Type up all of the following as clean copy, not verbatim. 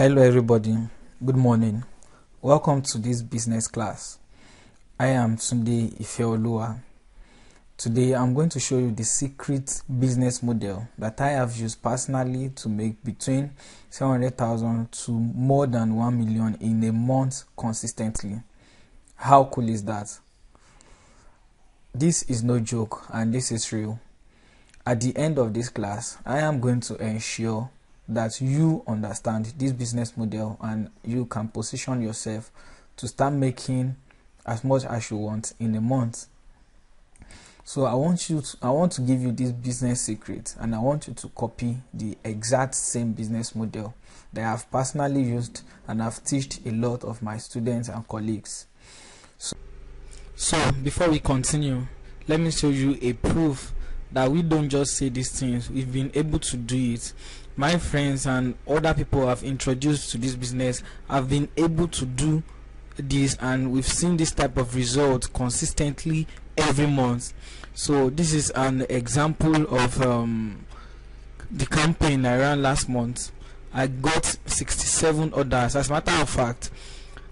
Hello everybody, good morning. Welcome to this business class. I am Tunde Ifeoluwa. Today I'm going to show you the secret business model that I have used personally to make between 700,000 to more than 1 million in a month consistently. How cool is that? This is no joke and this is real. At the end of this class, I am going to ensure that you understand this business model and you can position yourself to start making as much as you want in a month. So I want to give you this business secret, and I want you to copy the exact same business model that I have personally used and I've taught a lot of my students and colleagues. So before we continue, let me show you a proof that we don't just say these things, we've been able to do it. My friends and other people I've introduced to this business have been able to do this, and we've seen this type of result consistently every month. So this is an example of the campaign I ran last month. I got 67 orders. As a matter of fact,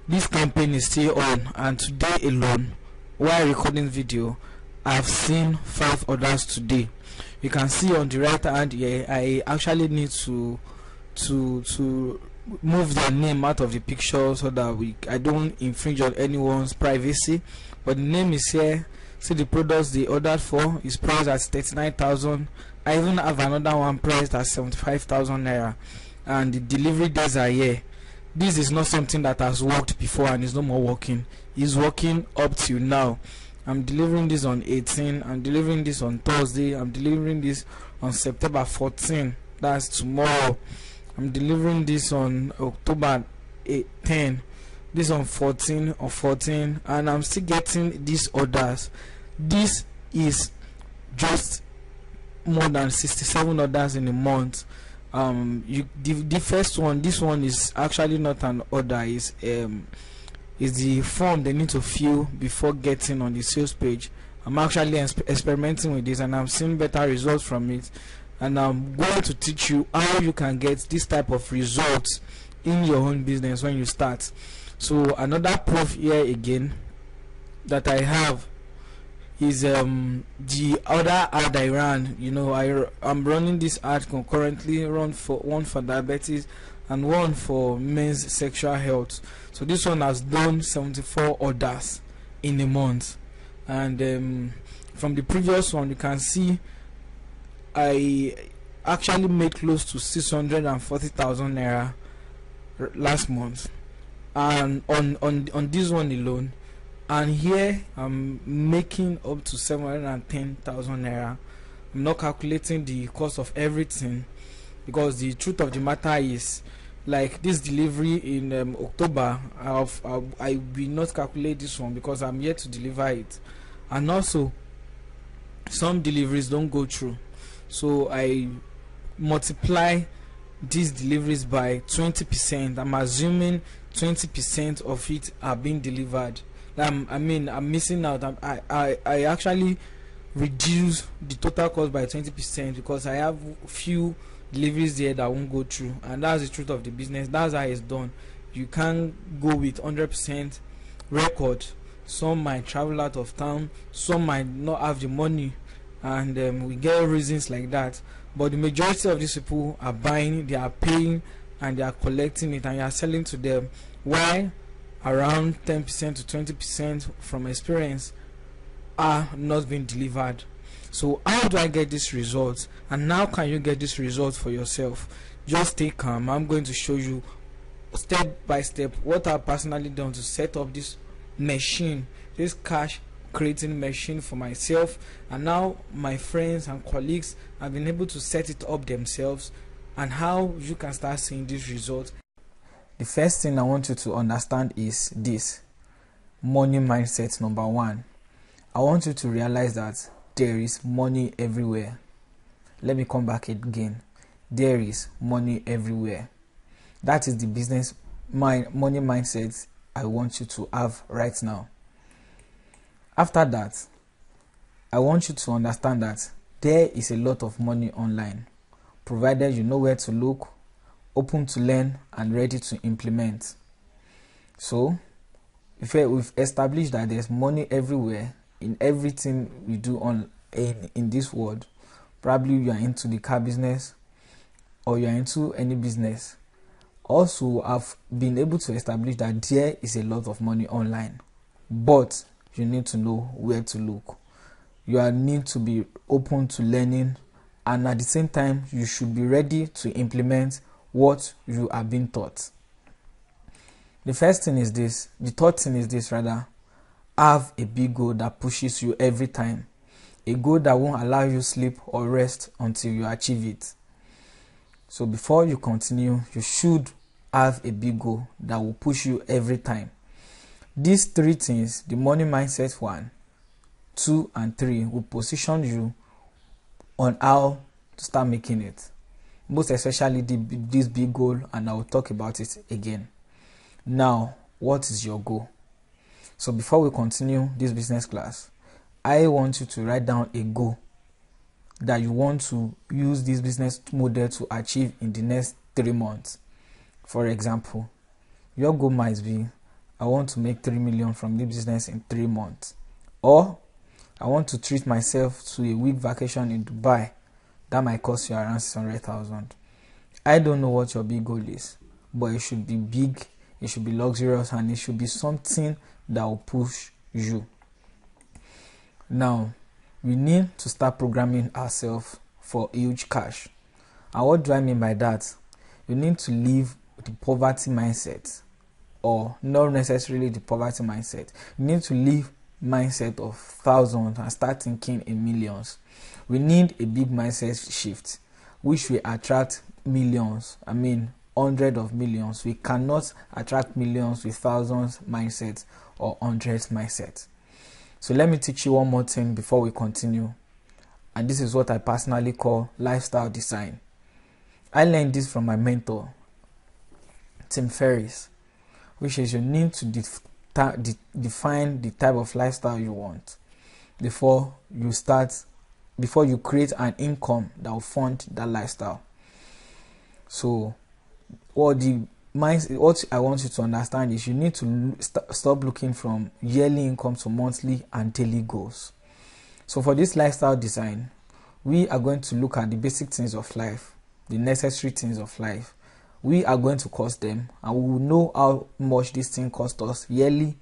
this campaign is still on, and today alone, while recording video, I've seen 5 orders today. You can see on the right hand here, I actually need to move their name out of the picture so that I don't infringe on anyone's privacy. But the name is here. See the products they ordered for is priced at 39,000. I even have another one priced at 75,000 naira, and the delivery days are here. This is not something that has worked before and is no more working. It's working up till now. I'm delivering this on 18, I'm delivering this on Thursday, I'm delivering this on September 14, that's tomorrow. I'm delivering this on October 10, this on 14, and I'm still getting these orders. This is just more than 67 orders in a month. The first one, this one is actually not an order, is the form they need to fill before getting on the sales page. I'm actually experimenting with this and I'm seeing better results from it, and I'm going to teach you how you can get this type of results in your own business when you start. So another proof here again that I have is the other ad I ran. I'm running this ad concurrently, one for diabetes and one for men's sexual health. So this one has done 74 orders in a month, and from the previous one you can see I actually made close to 640,000 naira last month, and on this one alone, and here I'm making up to 710,000 naira. I'm not calculating the cost of everything, because the truth of the matter is, like this delivery in October, I will not calculate this one because I'm yet to deliver it, and also some deliveries don't go through, so I multiply these deliveries by 20%. I'm assuming 20% of it are being delivered. I'm missing out. I actually reduce the total cost by 20% because I have few deliveries there that won't go through, and that's the truth of the business. That's how it's done. You can't go with 100% record. Some might travel out of town, some might not have the money, and we get reasons like that. But the majority of these people are buying, they are paying, and they are collecting it, and you are selling to them. Why? Around 10% to 20% from experience are not being delivered. So how do I get this result, and how can you get this result for yourself? Just stay calm. I'm going to show you step by step what I've personally done to set up this machine, this cash creating machine for myself, and now my friends and colleagues have been able to set it up themselves, and how you can start seeing this result. The first thing I want you to understand is this: money mindset number 1. I want you to realize that there is money everywhere. Let me come back again. There is money everywhere. That is the business money mindset I want you to have right now. After that, I want you to understand that there is a lot of money online, provided you know where to look, open to learn and ready to implement. So if we've established that there's money everywhere in everything we do in this world. Probably you are into the car business or you are into any business. Also, I've been able to establish that there is a lot of money online, but you need to know where to look. You need to be open to learning, and at the same time you should be ready to implement what you are being taught. The third thing is this, have a big goal that pushes you every time. A goal that won't allow you sleep or rest until you achieve it. So before you continue, you should have a big goal that will push you every time. These three things, the money mindset 1, 2, and 3, will position you on how to start making it. Most especially this big goal, and I will talk about it again. Now, what is your goal? So before we continue this business class, I want you to write down a goal that you want to use this business model to achieve in the next 3 months. For example, your goal might be, I want to make 3 million from this business in 3 months. Or, I want to treat myself to a week vacation in Dubai. That might cost you around 600,000. I don't know what your big goal is, but it should be big, it should be luxurious, and it should be something that will push you. Now, we need to start programming ourselves for huge cash. And what do I mean by that? You need to leave the poverty mindset, or not necessarily the poverty mindset. You need to leave mindset of thousands and start thinking in millions. We need a big mindset shift, which will attract millions. Hundreds of millions. We cannot attract millions with thousands mindset or hundreds mindset. So let me teach you one more thing before we continue. And this is what I personally call lifestyle design. I learned this from my mentor, Tim Ferriss, which is you need to define the type of lifestyle you want before you create an income that will fund that lifestyle. So what I want you to understand is you need to stop looking from yearly income to monthly and daily goals. So for this lifestyle design, we are going to look at the basic things of life, the necessary things of life. We are going to cost them, and we will know how much this thing costs us yearly,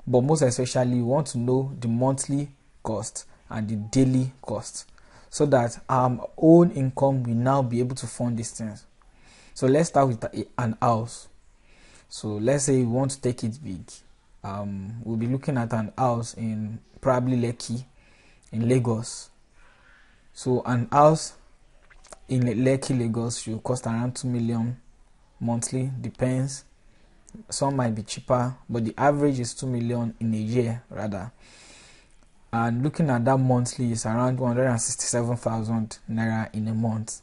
but most especially we want to know the monthly cost and the daily cost, so that our own income will now be able to fund these things. So let's start with an house. So let's say we want to take it big. We'll be looking at an house in probably Lekki in Lagos. So an house in Lekki, Lagos should cost around 2 million monthly. Depends. Some might be cheaper, but the average is 2 million in a year rather. And looking at that monthly is around 167,000 naira in a month,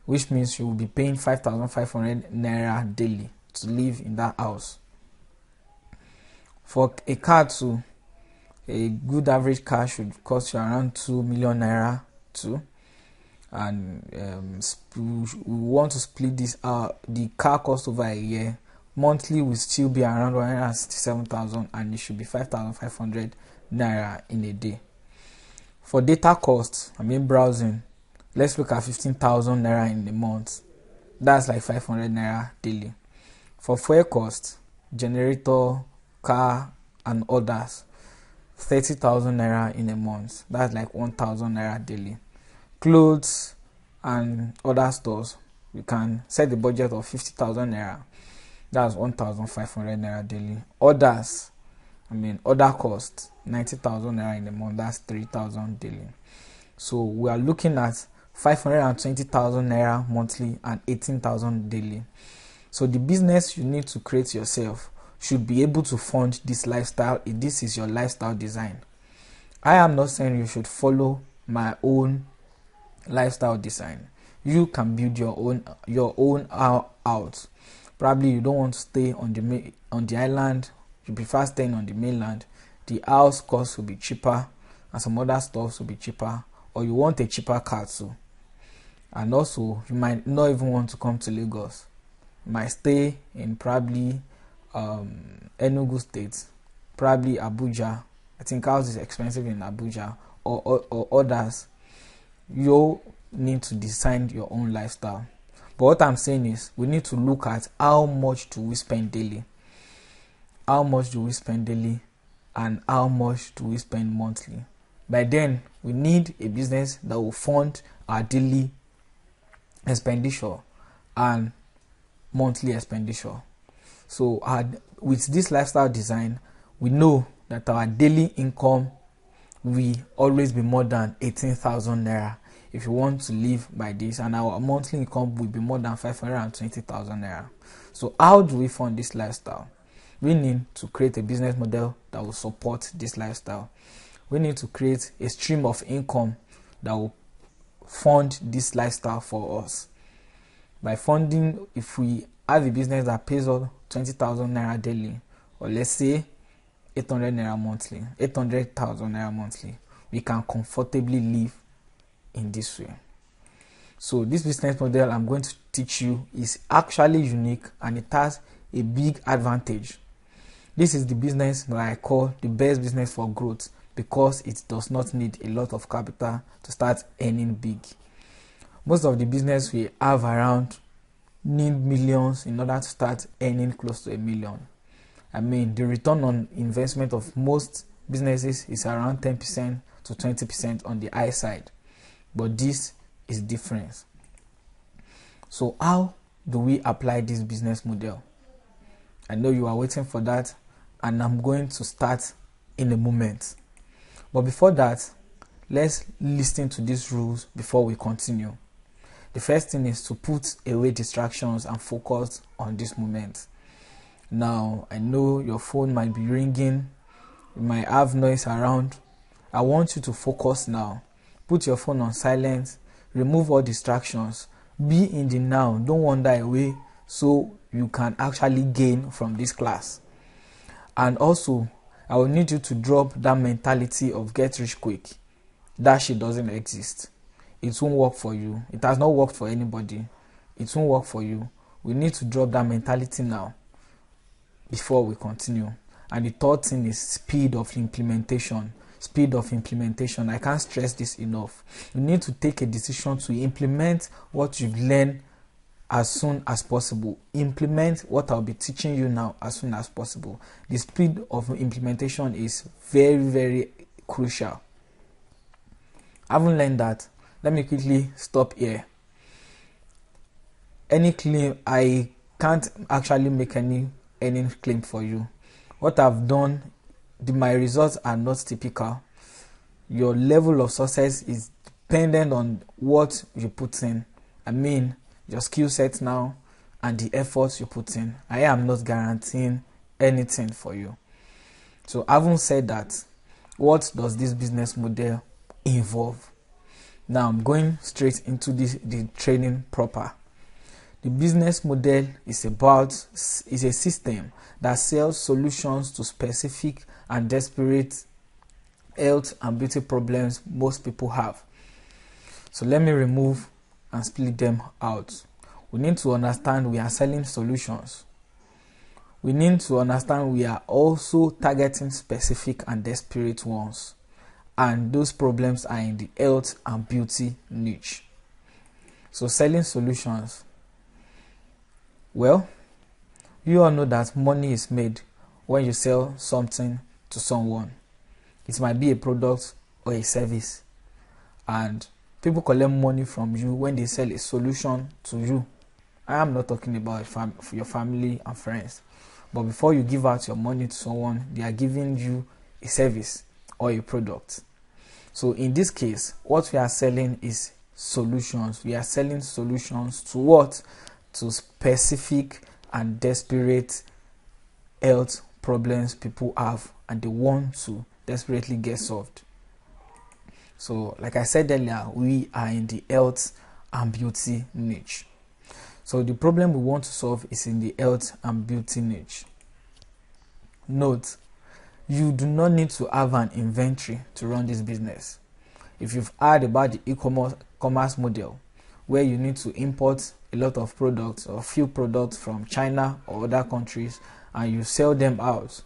which means you will be paying 5,500 naira daily to live in that house. For a car too, a good average car should cost you around 2 million naira too. And we want to split this out. The car cost over a year, monthly will still be around 167,000, and it should be 5,500 naira in a day. For data cost, browsing, let's look at 15,000 naira in a month. That's like 500 naira daily. For fuel cost, generator, car, and others, 30,000 naira in a month. That's like 1,000 naira daily. Clothes and other stores, we can set the budget of 50,000 naira. That's 1,500 naira daily. Others, other costs, 90,000 naira in a month. That's 3,000 daily. So we are looking at 520,000 naira monthly and 18,000 daily. So the business you need to create yourself should be able to fund this lifestyle if this is your lifestyle design. I am not saying you should follow my own lifestyle design. You can build your own out. Probably you don't want to stay on the island, you prefer staying on the mainland. The house cost will be cheaper and some other stuff will be cheaper, or you want a cheaper car too. And also, you might not even want to come to Lagos. You might stay in probably Enugu State, probably Abuja. I think house is expensive in Abuja, or others. You need to design your own lifestyle. But what I'm saying is, we need to look at how much do we spend daily. How much do we spend daily, and how much do we spend monthly? By then, we need a business that will fund our daily expenditure and monthly expenditure. So with this lifestyle design, we know that our daily income will always be more than 18,000 naira if you want to live by this, and our monthly income will be more than 520,000 naira. So how do we fund this lifestyle? We need to create a business model that will support this lifestyle. We need to create a stream of income that will fund this lifestyle for us. By funding, if we have a business that pays us 20,000 naira daily, or let's say 800,000 naira monthly, we can comfortably live in this way. So this business model I'm going to teach you is actually unique, and it has a big advantage. This is the business that I call the best business for growth, because it does not need a lot of capital to start earning big. Most of the business we have around need millions in order to start earning close to 1 million. I mean, the return on investment of most businesses is around 10% to 20% on the high side, but this is different. So how do we apply this business model? I know you are waiting for that, and I'm going to start in a moment. But before that, let's listen to these rules before we continue. The first thing is to put away distractions and focus on this moment. Now, I know your phone might be ringing, you might have noise around. I want you to focus now. Put your phone on silent, remove all distractions, be in the now, don't wander away, so you can actually gain from this class. And also, I will need you to drop that mentality of get rich quick. That shit doesn't exist. It won't work for you. It has not worked for anybody. It won't work for you. We need to drop that mentality now before we continue. And the third thing is speed of implementation. Speed of implementation. I can't stress this enough. You need to take a decision to implement what you've learned as soon as possible. Implement what I'll be teaching you now as soon as possible. The speed of implementation is very, very crucial. Having learned that, let me quickly stop here. Any claim, I can't actually make any claim for you. What I've done, my results are not typical. Your level of success is dependent on what you put in. I mean, your skill set now and the efforts you put in. I am not guaranteeing anything for you. So having said that, what does this business model involve? Now I'm going straight into the training proper. The business model is a system that sells solutions to specific and desperate health and beauty problems most people have. So let me remove and split them out. We need to understand we are selling solutions. We need to understand we are also targeting specific and desperate ones, and those problems are in the health and beauty niche. So selling solutions. Well, you all know that money is made when you sell something to someone. It might be a product or a service, and people collect money from you when they sell a solution to you. I am not talking about your family and friends, but before you give out your money to someone, they are giving you a service or a product. So in this case, what we are selling is solutions. We are selling solutions to what? To specific and desperate health problems people have, and they want to desperately get solved. So like I said earlier, we are in the health and beauty niche. So the problem we want to solve is in the health and beauty niche. Note, you do not need to have an inventory to run this business. If you've heard about the e-commerce model, where you need to import a lot of products or few products from China or other countries and you sell them out.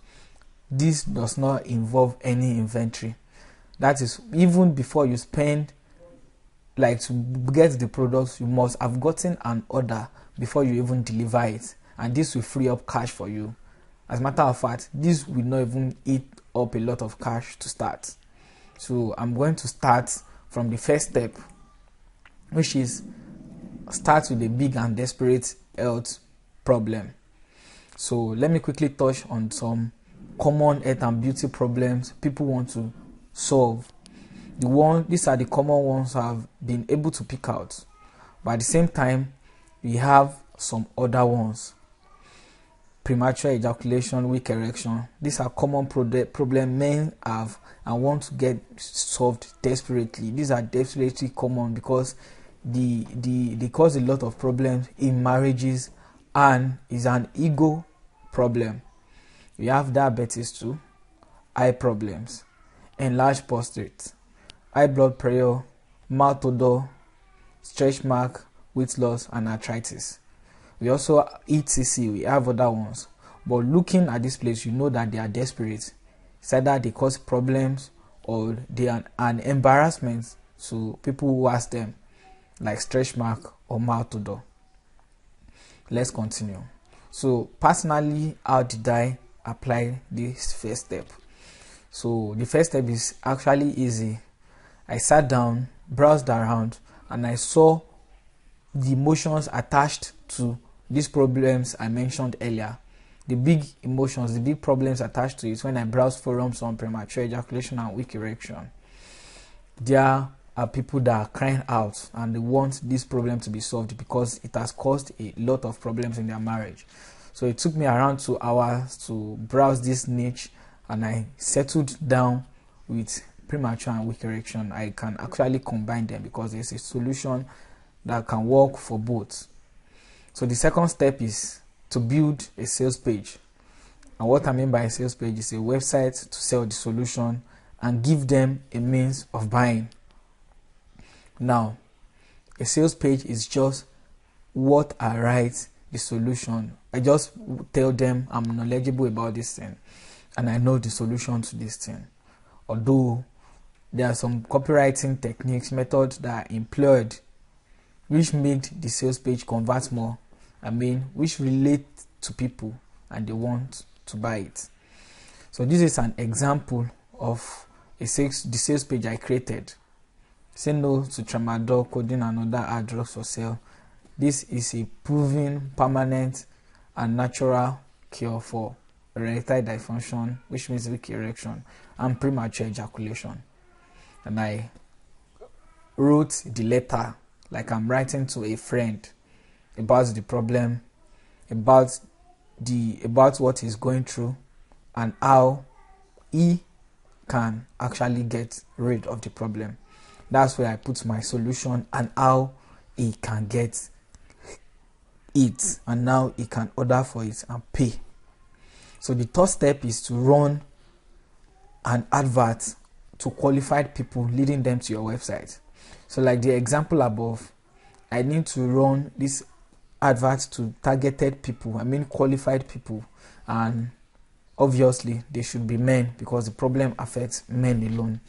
This does not involve any inventory. That is, even before you spend, like, to get the products, you must have gotten an order before you even deliver it, and this will free up cash for you. As a matter of fact, this will not even eat up a lot of cash to start. So I'm going to start from the first step, which is start with a big and desperate health problem. So let me quickly touch on some common health and beauty problems people want to solve. These are the common ones I've been able to pick out, but at the same time we have some other ones. Premature ejaculation, weak erection. These are common problems men have and want to get solved desperately. These are desperately common because they cause a lot of problems in marriages and is an ego problem. We have diabetes too, eye problems, enlarged prostate, high blood pressure, mouth odor, stretch mark, weight loss, and arthritis. We also ETC, we have other ones. But looking at this place, you know that they are desperate. It's either they cause problems or they are an embarrassment to people who ask them, like stretch mark or mouth odor. Let's continue. So personally, how did I apply this first step? So the first step is actually easy. I sat down, browsed around, and I saw the emotions attached to these problems I mentioned earlier. The big emotions, the big problems attached to it when I browsed forums on premature ejaculation and weak erection. There are people that are crying out and they want this problem to be solved because it has caused a lot of problems in their marriage. So it took me around 2 hours to browse this niche, and I settled down with premature and weak erection. I can actually combine them because there's a solution that can work for both. So the second step is to build a sales page. And what I mean by a sales page is a website to sell the solution and give them a means of buying. Now, a sales page is just what I write the solution. I just tell them I'm knowledgeable about this thing and I know the solution to this thing. Although there are some copywriting techniques, methods that are employed which made the sales page convert more. Which relate to people and they want to buy it. So this is an example of the sales page I created. Say no to tramadol, codeine, and other hard drugs for sale. This is a proven, permanent, and natural cure for erectile dysfunction, which means weak erection, and premature ejaculation. And I wrote the letter like I'm writing to a friend about the problem, about what he's going through, and how he can actually get rid of the problem. That's where I put my solution and how he can get it, and now he can order for it and pay. So the third step is to run an advert to qualified people, leading them to your website. So like the example above, I need to run this advert to targeted people, qualified people, and obviously they should be men because the problem affects men alone.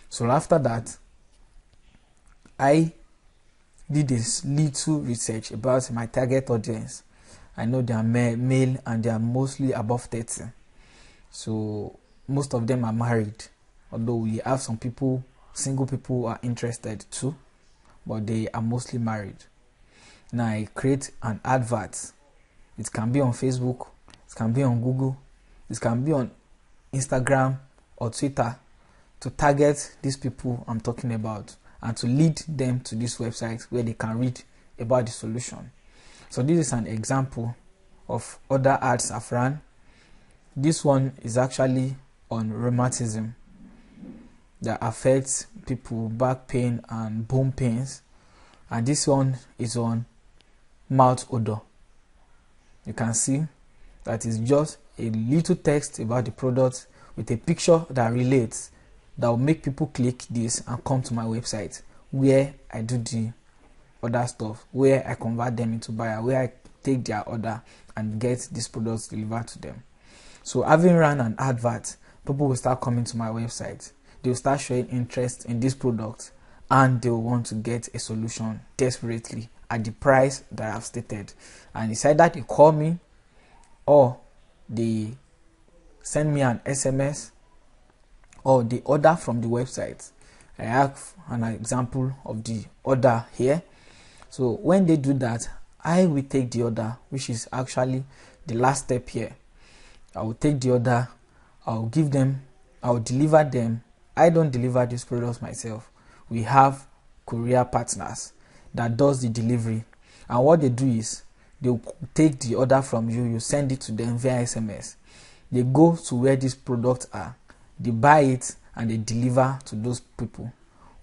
So after that, I did this little research about my target audience. I know they are male and they are mostly above 30. So most of them are married, although we have some people, single people who are interested too, but they are mostly married. Now I create an advert. It can be on Facebook, it can be on Google, it can be on Instagram or Twitter, to target these people I'm talking about and to lead them to this website where they can read about the solution. So this is an example of other ads I've run. This one is actually on rheumatism that affects people, back pain and bone pains, and this one is on mouth odor. You can see that is just a little text about the product with a picture that relates, that will make people click this and come to my website where I do the other stuff where I convert them into buyer, where I take their order and get these products delivered to them. So having run an advert, people will start coming to my website. They will start showing interest in this product and they will want to get a solution desperately at the price that I have stated. And it's either they call me or they send me an SMS or they order from the website. I have an example of the order here. So when they do that, I will take the order, which is actually the last step here. I will take the order, I'll give them, I'll deliver them. I don't deliver these products myself. We have courier partners that does the delivery. And what they do is, they will take the order from you, you send it to them via SMS. They go to where these products are, they buy it, and they deliver to those people.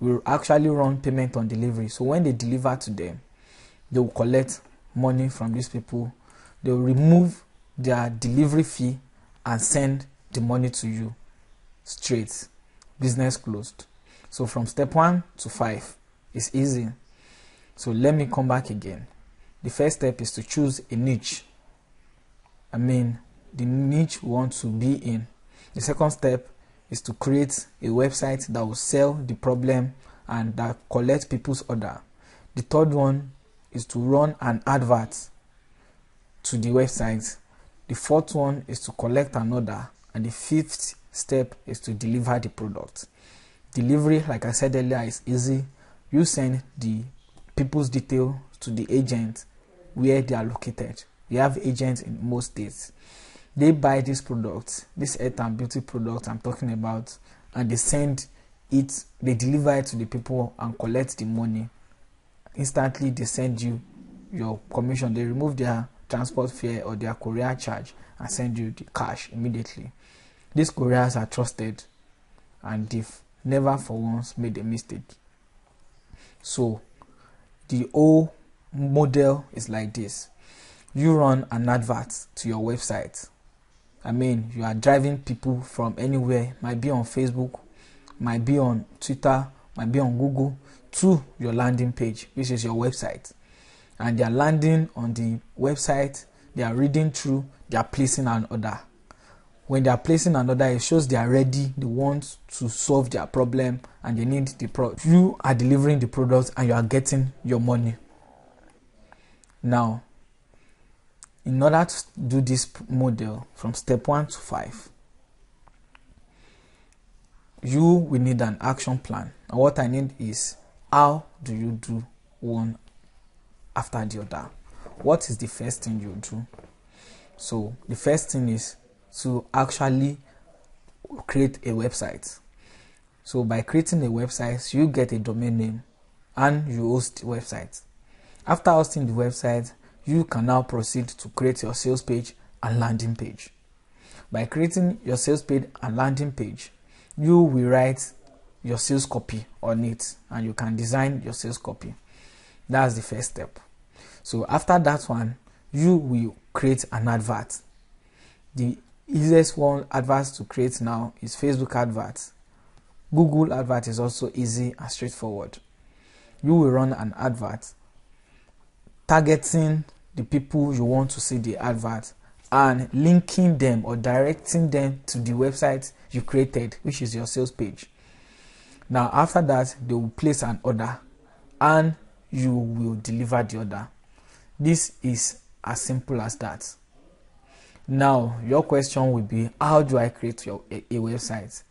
We will actually run payment on delivery. So when they deliver to them, they will collect money from these people. They will remove their delivery fee and send the money to you straight. Business closed. So from step 1 to 5 is easy. So let me come back again. The first step is to choose a niche. The niche we want to be in. The second step is to create a website that will sell the problem and that collects people's order. The third one is to run an advert to the website. The fourth one is to collect an order, and the fifth step is to deliver the product. Delivery, like I said earlier, is easy. You send the people's detail to the agent where they are located. We have agents in most states. They buy these products, this health and beauty product I'm talking about, and they send it, they deliver it to the people and collect the money. Instantly they send you your commission. They remove their transport fare or their courier charge and send you the cash immediately. These couriers are trusted and they've never for once made a mistake. So the whole model is like this. You run an advert to your website. You are driving people from anywhere, might be on Facebook, might be on Twitter, might be on Google, to your landing page, which is your website. And they are landing on the website, they are reading through, they are placing an order. When they are placing an order, it shows they are ready, they want to solve their problem, and they need the product. You are delivering the product and you are getting your money. Now, in order to do this model from step 1 to 5, you will need an action plan. And what I need is, how do you do one after the other? What is the first thing you do? So the first thing is to actually create a website. So by creating a website, you get a domain name and you host the website. After hosting the website, you can now proceed to create your sales page and landing page. By creating your sales page and landing page, you will write your sales copy on it and you can design your sales copy. That's the first step. So after that one, you will create an advert. The easiest one advert to create now is Facebook advert. Google advert is also easy and straightforward. You will run an advert targeting the people you want to see the advert and linking them or directing them to the website you created, which is your sales page. Now after that, they will place an order and you will deliver the order. This is as simple as that. Now your question will be, how do I create a website?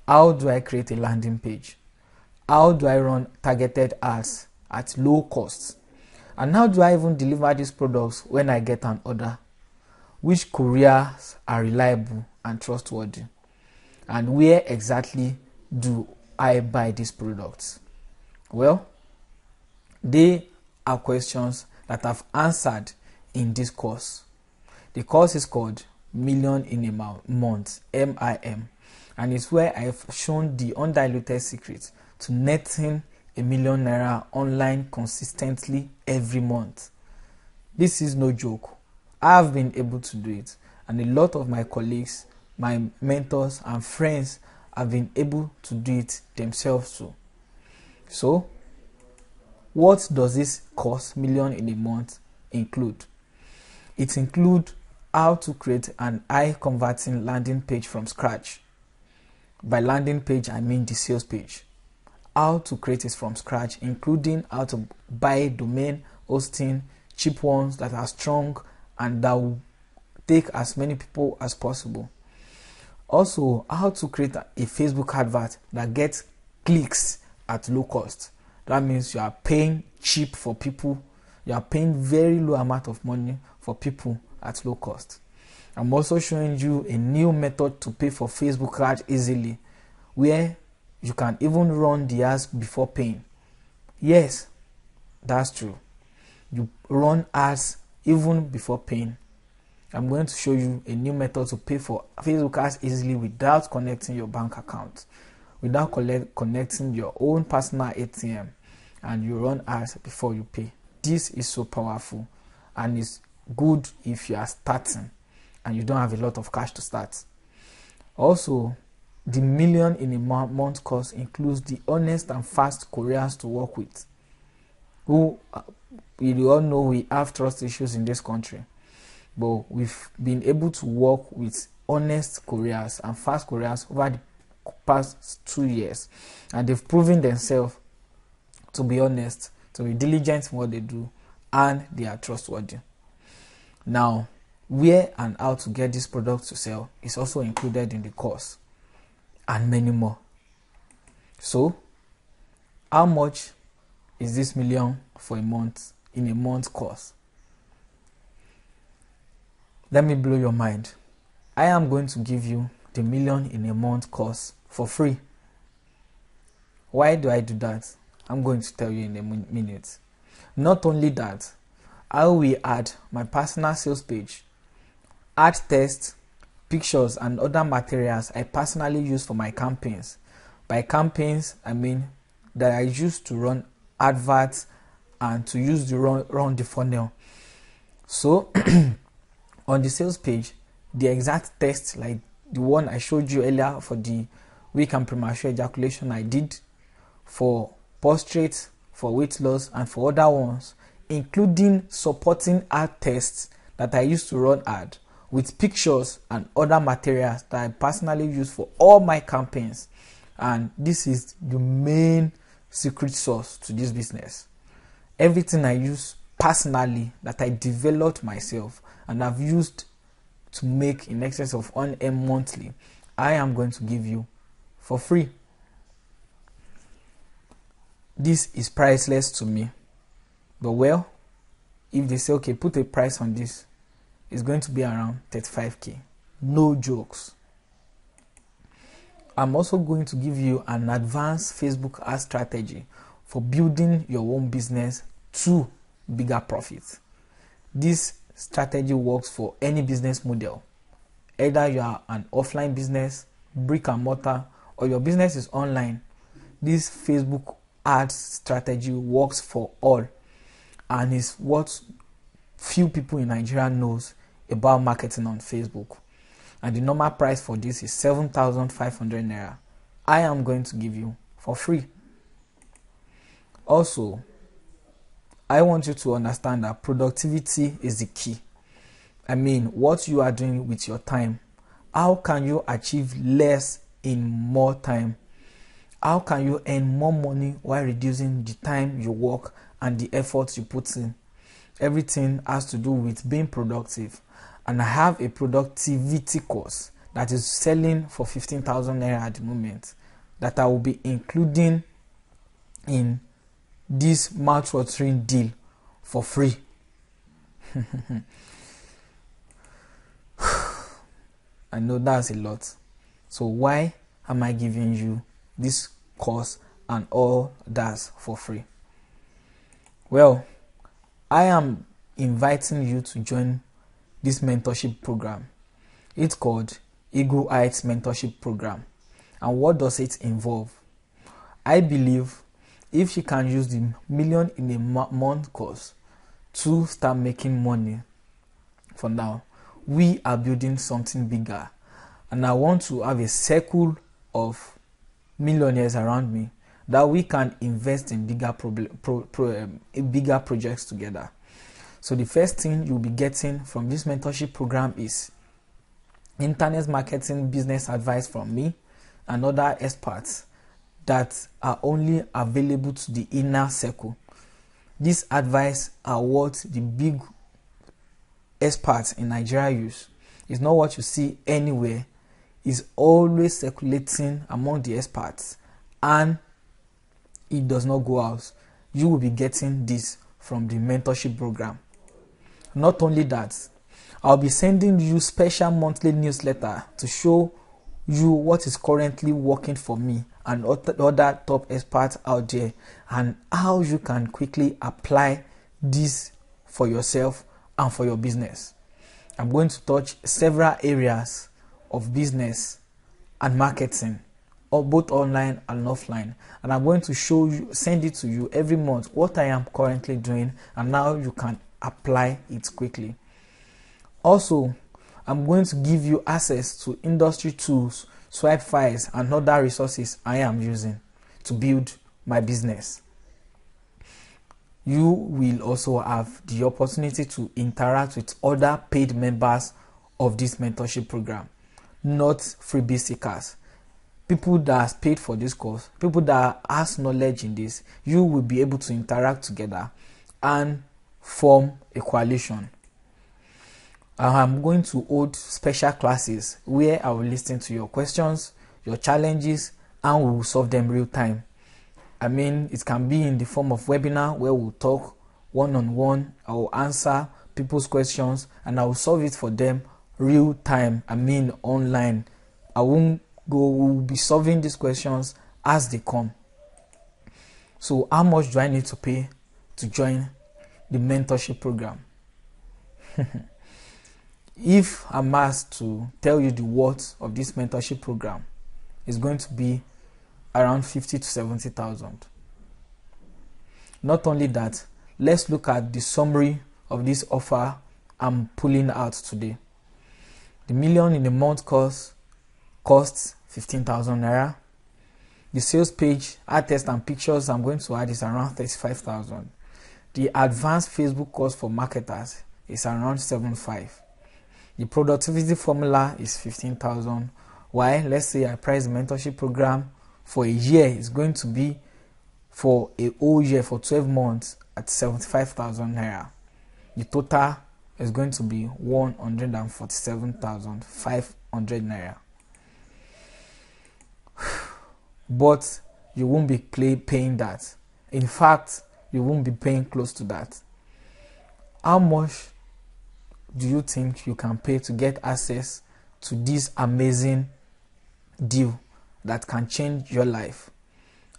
How do I create a landing page? How do I run targeted ads at low cost? And how do I even deliver these products when I get an order? Which couriers are reliable and trustworthy? And where exactly do I buy these products? Well, they are questions that I've answered in this course. The course is called Million in a Month, MIM, and it's where I've shown the undiluted secret to netting ₦1 million online consistently every month. This is no joke. I've been able to do it, and a lot of my colleagues, my mentors and friends have been able to do it themselves too. So What does this cost million in a month include? It includes how to create an high converting landing page from scratch. By landing page, I mean the sales page. How to create it from scratch, including how to buy domain hosting, cheap ones that are strong and that will take as many people as possible. Also, how to create a Facebook advert that gets clicks at low cost. That means you are paying cheap for people. You are paying very low amount of money for people at low cost. I'm also showing you a new method to pay for Facebook ads easily, where you can even run the ads before paying. Yes, that's true. You run ads even before paying. I'm going to show you a new method to pay for Facebook ads easily without connecting your bank account, without connecting your own personal ATM, and you run ads before you pay. This is so powerful and it's good if you are starting and you don't have a lot of cash to start. Also, the million in a month course includes the honest and fast couriers to work with, who we all know we have trust issues in this country. But we've been able to work with honest couriers and fast couriers over the past 2 years, and they've proven themselves to be honest, to be diligent in what they do, and they are trustworthy. Now, where and how to get this product to sell is also included in the course, and many more. So, how much is this million for a month in a month course? Let me blow your mind. I am going to give you the million in a month course for free. Why do I do that? I'm going to tell you in a minute. Not only that, I will add my personal sales page, ad tests, pictures, and other materials I personally use for my campaigns. By campaigns, I mean that I use to run adverts and to use to run the funnel. So, on the sales page, the exact test like the one I showed you earlier for the weak and premature ejaculation I did, for prostate, for weight loss, and for other ones, including supporting ad tests that I used to run ad with pictures and other materials that I personally use for all my campaigns. And this is the main secret sauce to this business. Everything I use personally that I developed myself and I've used to make in excess of 1 M monthly, I am going to give you for free. This is priceless to me. But well, if they say, okay, put a price on this, it's going to be around 35k. No jokes. I'm also going to give you an advanced Facebook ad strategy for building your own business to bigger profits. This strategy works for any business model. Either you are an offline business, brick and mortar, or your business is online. This Facebook ads strategy works for all, and is what few people in Nigeria knows about marketing on Facebook. And the normal price for this is 7,500 naira. I am going to give you for free. Also, I want you to understand that productivity is the key. I mean, what you are doing with your time. How can you achieve less in more time? How can you earn more money while reducing the time you work and the effort you put in? Everything has to do with being productive. And I have a productivity course that is selling for 15,000 naira at the moment, that I will be including in this mouth-watering deal for free. I know that's a lot. So why am I giving you this course and all that for free? Well, I am inviting you to join this mentorship program. It's called Eagle Heights Mentorship Program. And what does it involve? I believe if you can use the million in a month course to start making money, for now, we are building something bigger. And I want to have a circle of millionaires around me that we can invest in bigger bigger projects together. So the first thing you'll be getting from this mentorship program is internet marketing business advice from me and other experts that are only available to the inner circle. This advice are what the big experts in Nigeria use. It's not what you see anywhere. It's always circulating among the experts, and it does not go out. You will be getting this from the mentorship program. Not only that, I'll be sending you special monthly newsletter to show you what is currently working for me and other top experts out there, and how you can quickly apply this for yourself and for your business. I'm going to touch several areas of business and marketing, both online and offline, and I'm going to send it to you every month what I am currently doing and how you can apply it quickly. Also, I'm going to give you access to industry tools, swipe files, and other resources I am using to build my business. You will also have the opportunity to interact with other paid members of this mentorship program, not freebie seekers. People that are paid for this course, people that has knowledge in this. You will be able to interact together and form a coalition. I'm going to hold special classes where I will listen to your questions, your challenges, and we will solve them real time. I mean, it can be in the form of webinar where we'll talk one-on-one. I will answer people's questions and I will solve it for them real time. I mean, online. We'll be solving these questions as they come. So how much do I need to pay to join the mentorship program? If I'm asked to tell you the worth of this mentorship program, it's going to be around 50 to 70,000. Not only that, let's look at the summary of this offer I'm pulling out today. The million in a month course costs 15,000 naira. The sales page, ad test and pictures I'm going to add is around 35,000. The advanced Facebook course for marketers is around 7.5. The productivity formula is 15,000. Why? Let's say I price the mentorship program for a year. It's going to be for a whole year, for 12 months at 75,000 naira. The total is going to be 147,500 naira. But you won't be paying that. In fact, you won't be paying close to that. How much do you think you can pay to get access to this amazing deal that can change your life?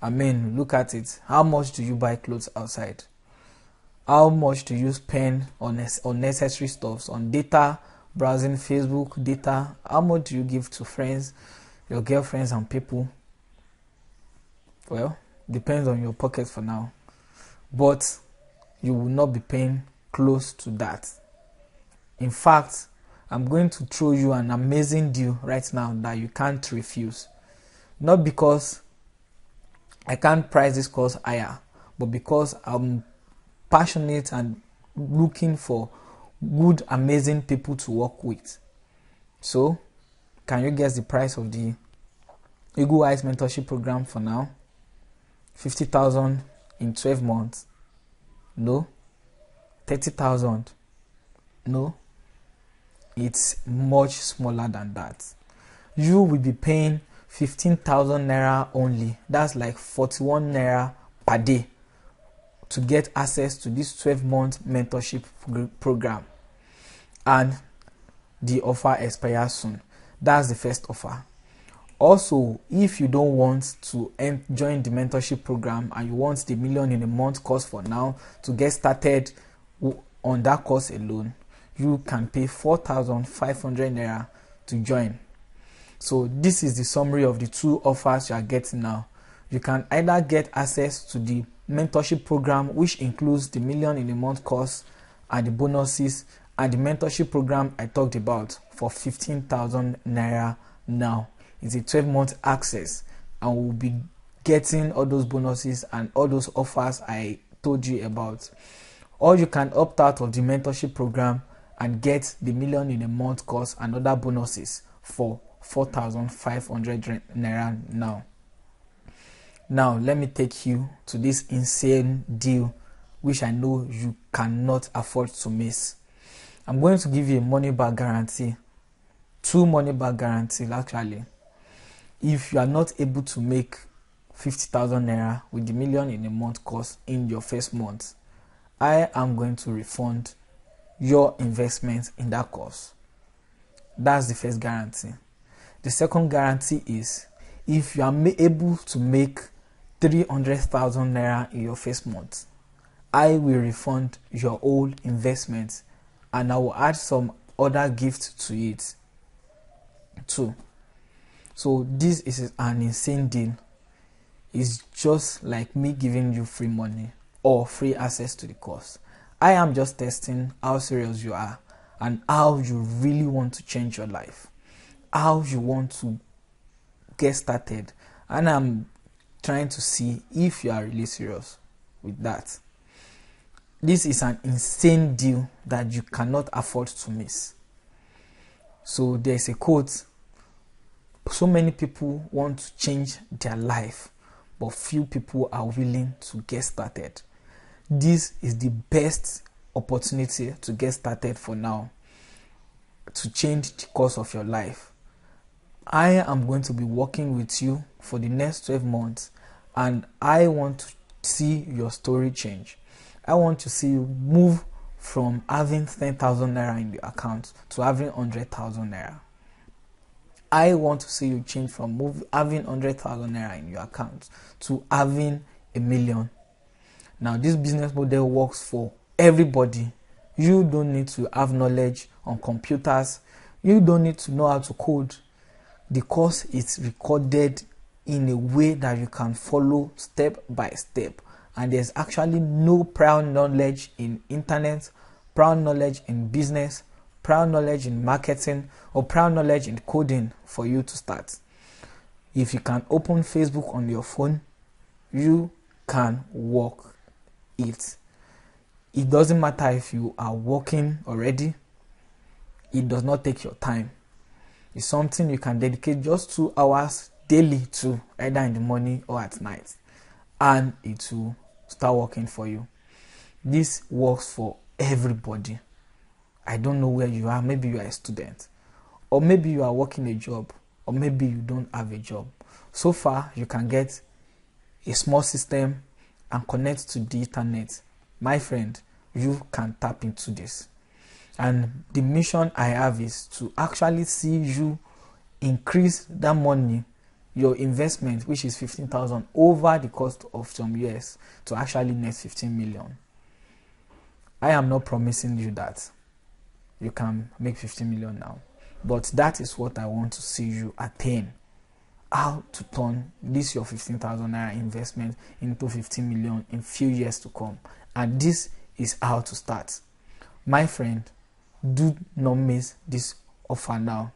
I mean, look at it. How much do you buy clothes outside? How much do you spend on unnecessary stuff, on data, browsing Facebook, data? How much do you give to friends, your girlfriends and people? Well, depends on your pocket for now. But you will not be paying close to that. In fact, I'm going to throw you an amazing deal right now that you can't refuse. Not because I can't price this course higher, but because I'm passionate and looking for good, amazing people to work with. So, can you guess the price of the Eagle Eyes mentorship program for now? 50,000 in 12 months? No. 30,000? No. It's much smaller than that. You will be paying 15,000 naira only. That's like 41 naira per day to get access to this 12-month mentorship program. And the offer expires soon. That's the first offer. Also, if you don't want to join the mentorship program and you want the million in a month course for now to get started on that course alone, you can pay 4,500 naira to join. So this is the summary of the two offers you are getting now. You can either get access to the mentorship program, which includes the million in a month course and the bonuses, and the mentorship program I talked about for 15,000 naira now. It's a 12-month access and will be getting all those bonuses and all those offers I told you about. Or you can opt out of the mentorship program and get the million in a month course and other bonuses for 4,500 naira now. Now let me take you to this insane deal which I know you cannot afford to miss. I'm going to give you a money back guarantee, 2 money back guarantees actually. If you are not able to make 50,000 naira with the million in a month course in your first month, I am going to refund your investment in that course. That's the first guarantee. The second guarantee is if you are able to make 300,000 naira in your first month, I will refund your whole investment and I will add some other gifts to it too. So this is an insane deal. It's just like me giving you free money or free access to the course. I am just testing how serious you are and how you really want to change your life, how you want to get started, and I'm trying to see if you are really serious with that. This is an insane deal that you cannot afford to miss. So there's a quote: so many people want to change their life, but few people are willing to get started. This is the best opportunity to get started for now, to change the course of your life. I am going to be working with you for the next 12 months and I want to see your story change. I want to see you move from having 10,000 naira in the account to having 100,000 naira. I want to see you change from having 100,000 naira in your account to having 1 million. Now this business model works for everybody. You don't need to have knowledge on computers. You don't need to know how to code. The course is recorded in a way that you can follow step by step, and there's actually no prior knowledge in internet, prior knowledge in business, prior knowledge in marketing, or prior knowledge in coding for you to start. If you can open Facebook on your phone, you can work it. It doesn't matter if you are working already. It does not take your time. It's something you can dedicate just 2 hours daily to, either in the morning or at night, and it will start working for you. This works for everybody. I don't know where you are. Maybe you are a student, or maybe you are working a job, or maybe you don't have a job. So far, you can get a small system and connect to the internet. My friend, you can tap into this. And the mission I have is to actually see you increase that money, your investment, which is 15,000, over the course of some years to actually net 15 million. I am not promising you that you can make 15 million now, but that is what I want to see you attain. How to turn this your 15,000 naira investment into 15 million in few years to come. And this is how to start. My friend, do not miss this offer now.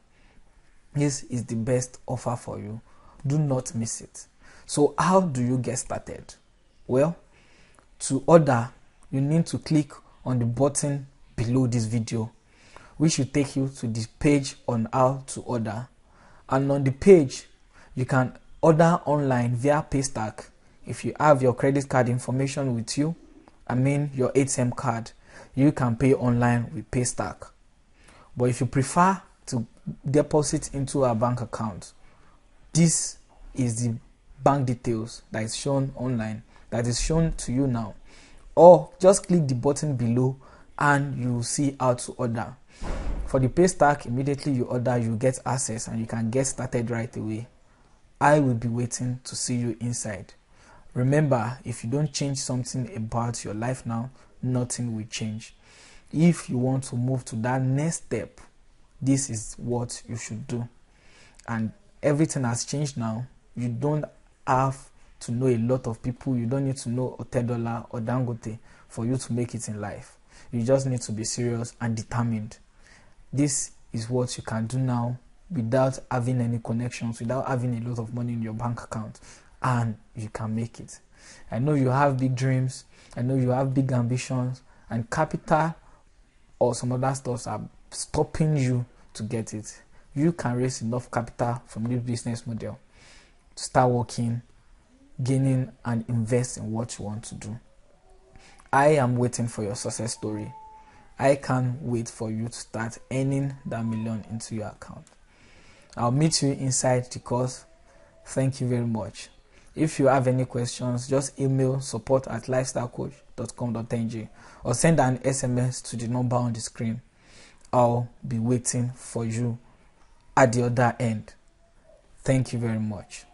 This is the best offer for you. Do not miss it. So how do you get started? Well, to order, you need to click on the button below this video, which will take you to this page on how to order. And on the page, you can order online via Paystack. If you have your credit card information with you, your ATM card, you can pay online with Paystack. But if you prefer to deposit into a bank account, this is the bank details that is shown online, that is shown to you now. Or just click the button below and you will see how to order. For the Paystack, immediately you order, you get access and you can get started right away. I will be waiting to see you inside. Remember, if you don't change something about your life now, nothing will change. If you want to move to that next step, this is what you should do. And everything has changed now. You don't have to know a lot of people. You don't need to know Otedola or Dangote for you to make it in life. You just need to be serious and determined. This is what you can do now without having any connections, without having a lot of money in your bank account. and you can make it. I know you have big dreams, I know you have big ambitions, and capital or some other stuff are stopping you to get it. You can raise enough capital from this business model to start working, gaining, and invest in what you want to do. I am waiting for your success story. I can't wait for you to start earning that million into your account. I'll meet you inside the course. Thank you very much. If you have any questions, just email support@lifestylecoach.com.ng or send an SMS to the number on the screen. I'll be waiting for you at the other end. Thank you very much.